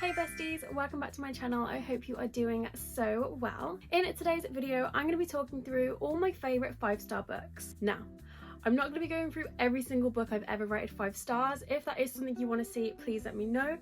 Hey besties, welcome back to my channel. I hope you are doing so well. In today's video, I'm going to be talking through all my favourite 5-star books. Now, I'm not going to be going through every single book I've ever rated 5 stars. If that is something you want to see, please let me know.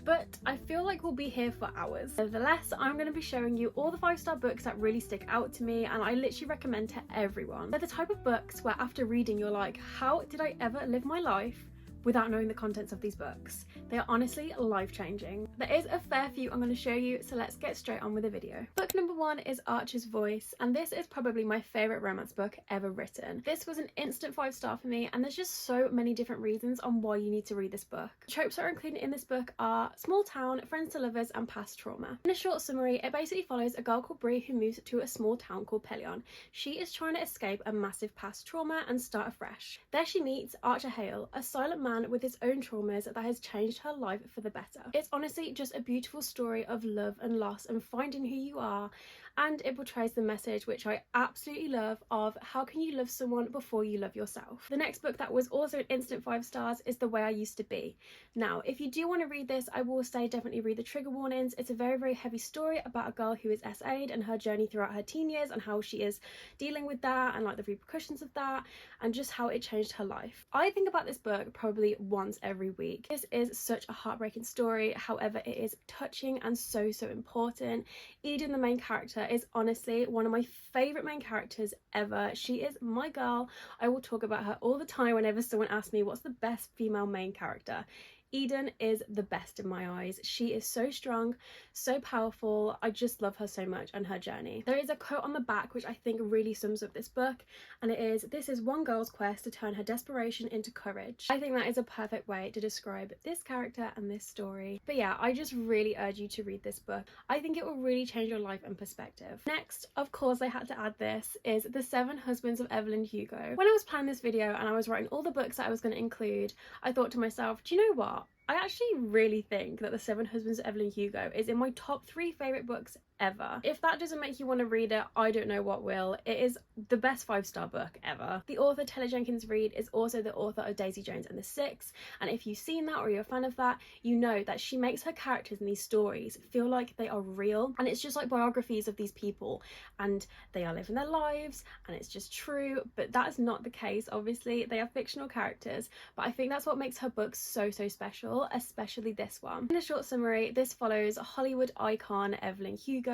But I feel like we'll be here for hours. Nevertheless, I'm going to be showing you all the 5-star books that really stick out to me and I literally recommend to everyone. They're the type of books where after reading you're like, how did I ever live my life without knowing the contents of these books? They are honestly life-changing. There is a fair few I'm going to show you, so let's get straight on with the video. Book number 1 is Archer's Voice, and this is probably my favourite romance book ever written. This was an instant 5-star for me, and there's just so many different reasons on why you need to read this book. The tropes that are included in this book are small town, friends to lovers, and past trauma. In a short summary, it basically follows a girl called Brie who moves to a small town called Pelion. She is trying to escape a massive past trauma and start afresh. There she meets Archer Hale, a silent man with his own traumas that has changed her life for the better. It's honestly just a beautiful story of love and loss and finding who you are, and it portrays the message, which I absolutely love, of how can you love someone before you love yourself. The next book that was also an instant 5 stars is The Way I Used to Be. Now, if you do want to read this, I will say definitely read the trigger warnings. It's a very, very heavy story about a girl who is SA'd and her journey throughout her teen years and how she is dealing with that and like the repercussions of that and just how it changed her life. I think about this book probably once every week. This is such a heartbreaking story, however it is touching and so important. Eden, the main character, is honestly one of my favourite main characters ever. She is my girl. I will talk about her all the time whenever someone asks me what's the best female main character. Eden is the best in my eyes. She is so strong, so powerful. I just love her so much and her journey. There is a quote on the back which I think really sums up this book, and it is, "This is one girl's quest to turn her desperation into courage." I think that is a perfect way to describe this character and this story. But yeah, I just really urge you to read this book. I think it will really change your life and perspective. Next, of course I had to add this, is The 7 Husbands of Evelyn Hugo. When I was planning this video and I was writing all the books that I was going to include, I thought to myself, do you know what? I actually really think that The 7 Husbands of Evelyn Hugo is in my top 3 favourite books ever. If that doesn't make you want to read it, I don't know what will. It is the best 5-star book ever. The author, Taylor Jenkins Reid, is also the author of Daisy Jones and the Six, and if you've seen that or you're a fan of that, you know that she makes her characters in these stories feel like they are real, and it's just like biographies of these people and they are living their lives and it's just true. But that is not the case. Obviously they are fictional characters, but I think that's what makes her books so special, especially this one. In a short summary, this follows Hollywood icon Evelyn Hugo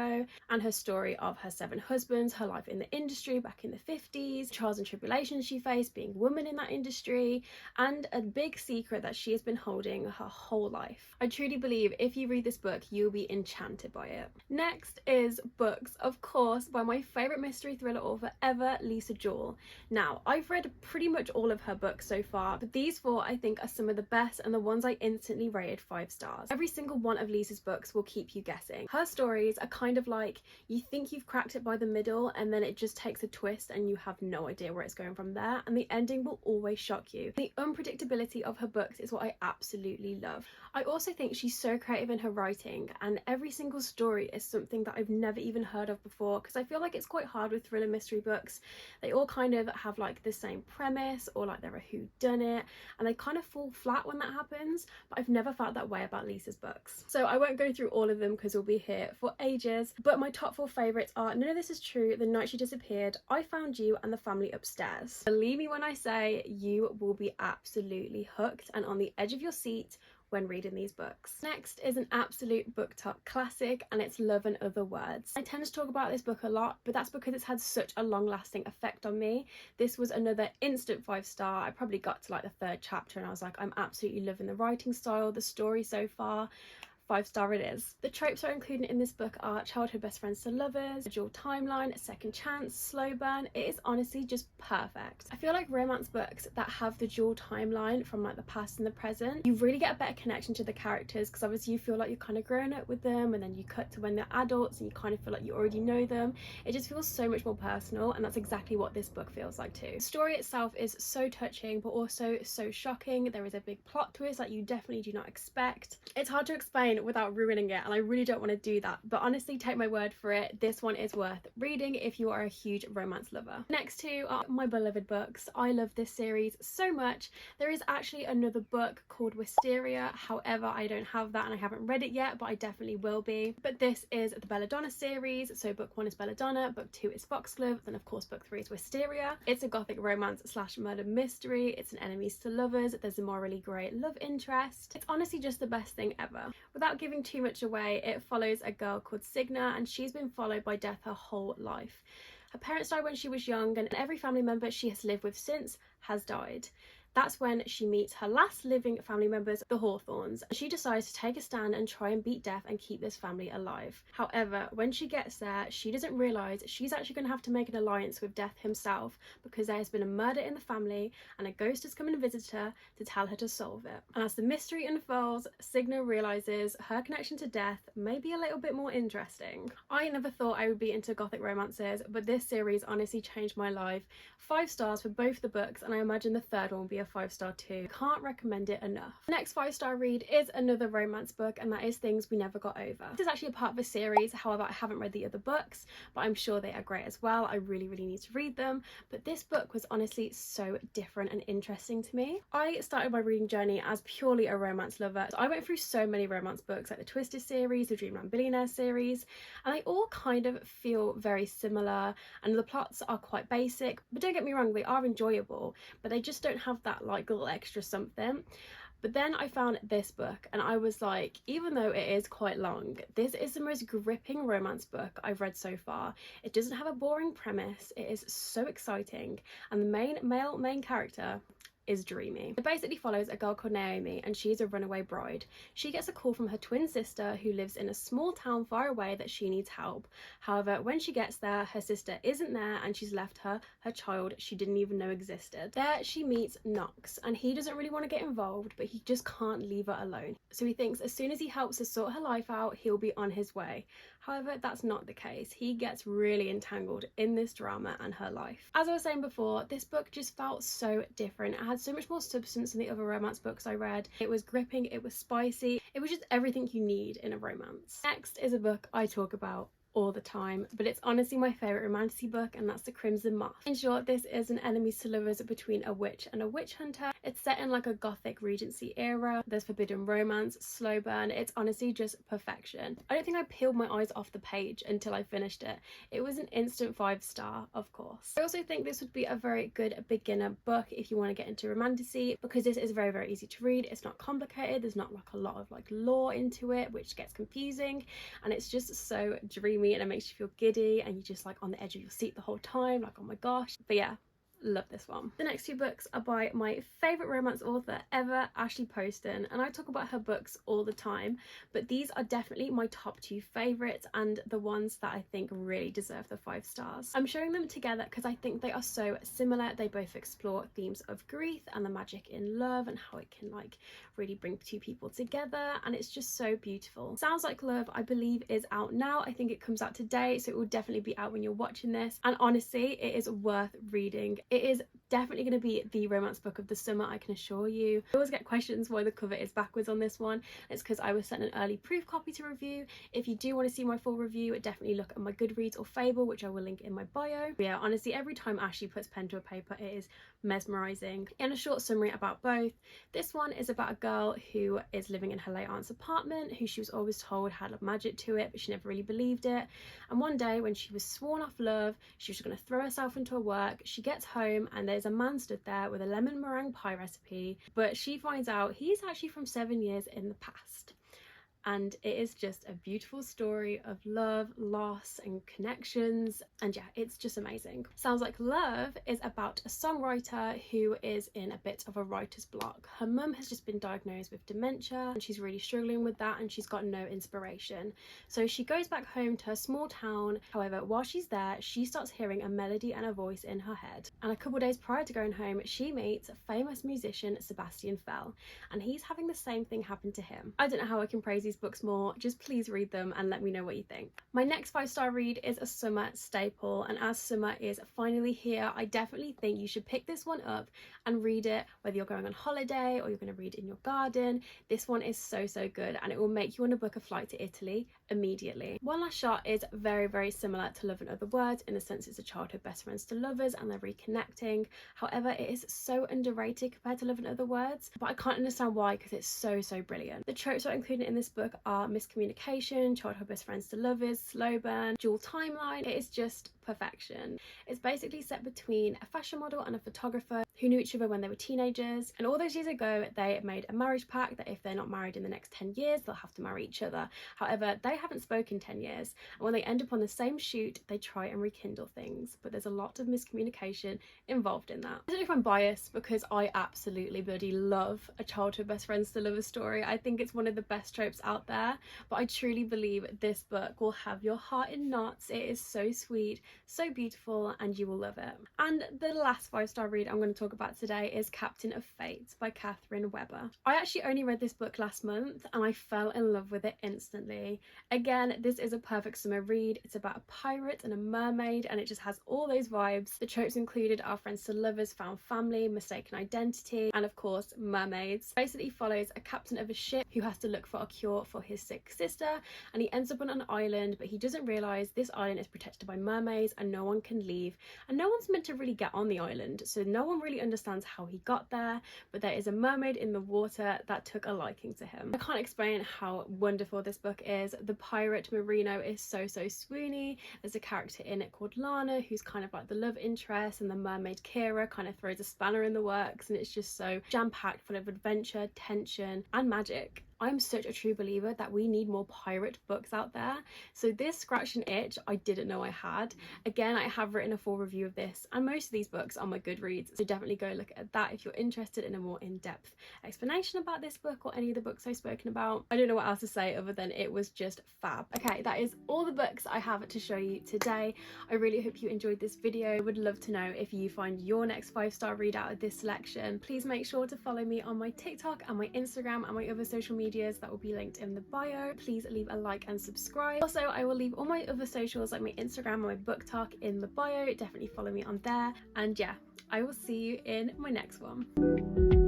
and her story of her 7 husbands, her life in the industry back in the 50s, trials and tribulations she faced being a woman in that industry, and a big secret that she has been holding her whole life. I truly believe if you read this book, you'll be enchanted by it. Next is Books, of course, by my favourite mystery thriller author ever, Lisa Jewell. Now, I've read pretty much all of her books so far, but these 4 I think are some of the best and the ones I instantly rated 5 stars. Every single one of Lisa's books will keep you guessing. Her stories are kind of like, you think you've cracked it by the middle and then it just takes a twist and you have no idea where it's going from there, and the ending will always shock you. The unpredictability of her books is what I absolutely love. I also think she's so creative in her writing, and every single story is something that I've never even heard of before, because I feel like it's quite hard with thriller mystery books. They all kind of have like the same premise, or like they're a whodunit, and they kind of fall flat when that happens, but I've never felt that way about Lisa's books. So I won't go through all of them because we'll be here for ages, but my top 4 favourites are None of This Is True, The Night She Disappeared, I Found You, and The Family Upstairs. Believe me when I say you will be absolutely hooked and on the edge of your seat when reading these books. Next is an absolute BookTok classic, and it's Love and Other Words. I tend to talk about this book a lot, but that's because it's had such a long-lasting effect on me. This was another instant 5-star. I probably got to like the 3rd chapter and I was like, I'm absolutely loving the writing style, the story so far. 5-star it is. The tropes that are included in this book are childhood best friends to lovers, a dual timeline, a second chance, slow burn. It is honestly just perfect. I feel like romance books that have the dual timeline from like the past and the present, you really get a better connection to the characters, because obviously you feel like you're kind of grown up with them, and then you cut to when they're adults and you kind of feel like you already know them. It just feels so much more personal, and that's exactly what this book feels like too. The story itself is so touching but also so shocking. There is a big plot twist that you definitely do not expect. It's hard to explain scene without ruining it, and I really don't want to do that, but honestly, take my word for it, this one is worth reading if you are a huge romance lover. Next two are my beloved books. I love this series so much. There is actually another book called Wisteria, however I don't have that and I haven't read it yet, but I definitely will be. But this is the Belladonna series, so book 1 is Belladonna, book 2 is Foxglove, then of course book 3 is Wisteria. It's a gothic romance / murder mystery. It's an enemies to lovers, there's a morally grey love interest. It's honestly just the best thing ever. Without giving too much away, it follows a girl called Signa, and she's been followed by death her whole life. Her parents died when she was young, and every family member she has lived with since has died. That's when she meets her last living family members, the Hawthorns, and she decides to take a stand and try and beat death and keep this family alive. However, when she gets there, she doesn't realise she's actually going to have to make an alliance with death himself, because there has been a murder in the family and a ghost has come and visited her to tell her to solve it. And as the mystery unfolds, Signa realises her connection to death may be a little bit more interesting. I never thought I would be into gothic romances, but this series honestly changed my life. 5 stars for both the books, and I imagine the third one will be a 5-star too. Can't recommend it enough. The next 5-star read is another romance book, and that is Things We Never Got Over. This is actually a part of a series, however I haven't read the other books, but I'm sure they are great as well. I really need to read them, but this book was honestly so different and interesting to me. I started my reading journey as purely a romance lover, so I went through so many romance books like the Twisted series, the Dreamland Billionaire series, and they all kind of feel very similar, and the plots are quite basic, but don't get me wrong, they are enjoyable, but they just don't have that like little extra something. But then I found this book and I was like, even though it is quite long, this is the most gripping romance book I've read so far. It doesn't have a boring premise, it is so exciting, and the main character is dreamy. It basically follows a girl called Naomi, and she's a runaway bride. She gets a call from her twin sister who lives in a small town far away that she needs help. However, when she gets there, her sister isn't there and she's left her child she didn't even know existed. There she meets Knox, and he doesn't really want to get involved, but he just can't leave her alone. So he thinks as soon as he helps her sort her life out, he'll be on his way. However, that's not the case. He gets really entangled in this drama and her life. As I was saying before, this book just felt so different. It had so much more substance than the other romance books I read. It was gripping, it was spicy, it was just everything you need in a romance. Next is a book I talk about all the time, but it's honestly my favourite romantasy book, and that's The Crimson Moth. In short, this is an enemies to lovers between a witch and a witch hunter. It's set in like a gothic Regency era. There's forbidden romance, slow burn. It's honestly just perfection. I don't think I peeled my eyes off the page until I finished it. It was an instant 5-star, of course. I also think this would be a very good beginner book if you want to get into romantasy, because this is very easy to read. It's not complicated. There's not like a lot of like lore into it, which gets confusing, and it's just so dreamy, and it makes you feel giddy and you're just like on the edge of your seat the whole time, like oh my gosh. But yeah, love this one. The next 2 books are by my favourite romance author ever, Ashley Poston, and I talk about her books all the time, but these are definitely my top 2 favourites and the ones that I think really deserve the 5 stars. I'm showing them together because I think they are so similar. They both explore themes of grief and the magic in love and how it can like really bring 2 people together, and it's just so beautiful. Sounds Like Love, I believe, is out now. I think it comes out today, so it will definitely be out when you're watching this, and honestly it is worth reading. It is definitely going to be the romance book of the summer, I can assure you. I always get questions why the cover is backwards on this one. It's because I was sent an early proof copy to review. If you do want to see my full review, definitely look at my Goodreads or Fable, which I will link in my bio. But yeah, honestly, every time Ashley puts pen to a paper, it is mesmerising. In a short summary about both, this one is about a girl who is living in her late aunt's apartment, who she was always told had magic to it, but she never really believed it. And one day when she was sworn off love, she was going to throw herself into her work. She gets home and there's a man stood there with a lemon meringue pie recipe, but she finds out he's actually from 7 years in the past. And it is just a beautiful story of love, loss and connections, and yeah, it's just amazing. Sounds Like Love is about a songwriter who is in a bit of a writer's block. Her mum has just been diagnosed with dementia and she's really struggling with that, and she's got no inspiration. So she goes back home to her small town. However, while she's there, she starts hearing a melody and a voice in her head. And a couple days prior to going home, she meets famous musician Sebastian Fell, and he's having the same thing happen to him. I don't know how I can praise these these books more, just please read them and let me know what you think. My next 5-star read is a summer staple, and as summer is finally here, I definitely think you should pick this one up and read it, whether you're going on holiday or you're going to read in your garden. This one is so good, and it will make you want to book a flight to Italy immediately. One Last Shot is very similar to Love and Other Words in the sense it's a childhood best friends to lovers and they're reconnecting. However, it is so underrated compared to Love and Other Words, but I can't understand why, because it's so brilliant. The tropes that are included in this book are miscommunication, childhood best friends to lovers, slow burn, dual timeline. It is just perfection. It's basically set between a fashion model and a photographer who knew each other when they were teenagers, and all those years ago they made a marriage pact that if they're not married in the next 10 years they'll have to marry each other. However, they haven't spoken 10 years, and when they end up on the same shoot they try and rekindle things, but there's a lot of miscommunication involved in that. I don't know if I'm biased, because I absolutely bloody love a childhood best friends to lovers story. I think it's one of the best tropes out there, but I truly believe this book will have your heart in knots. It is so sweet, so beautiful, and you will love it. And the last 5-star read I'm going to talk about today is Captain of Fate by Catherine Weber. I actually only read this book last month and I fell in love with it instantly. Again, this is a perfect summer read. It's about a pirate and a mermaid, and it just has all those vibes. The tropes included are friends to lovers, found family, mistaken identity, and of course mermaids. Basically follows a captain of a ship who has to look for a cure for his sick sister, and he ends up on an island, but he doesn't realise this island is protected by mermaids and no one can leave, and no one's meant to really get on the island, so no one really understands how he got there, but there is a mermaid in the water that took a liking to him. I can't explain how wonderful this book is. The pirate Marino is so swoony. There's a character in it called Lana who's kind of like the love interest, and the mermaid Kira kind of throws a spanner in the works, and it's just so jam-packed full of adventure, tension and magic. I'm such a true believer that we need more pirate books out there, so this scratched an itch I didn't know I had. Again, I have written a full review of this and most of these books on my Goodreads, so definitely go look at that if you're interested in a more in-depth explanation about this book or any of the books I've spoken about. I don't know what else to say other than it was just fab. Okay, that is all the books I have to show you today. I really hope you enjoyed this video. I would love to know if you find your next 5-star read out of this selection. Please make sure to follow me on my TikTok and my Instagram and my other social media that will be linked in the bio. Please leave a like and subscribe. Also, I will leave all my other socials like my Instagram and my book talk in the bio. Definitely follow me on there, and yeah, I will see you in my next one.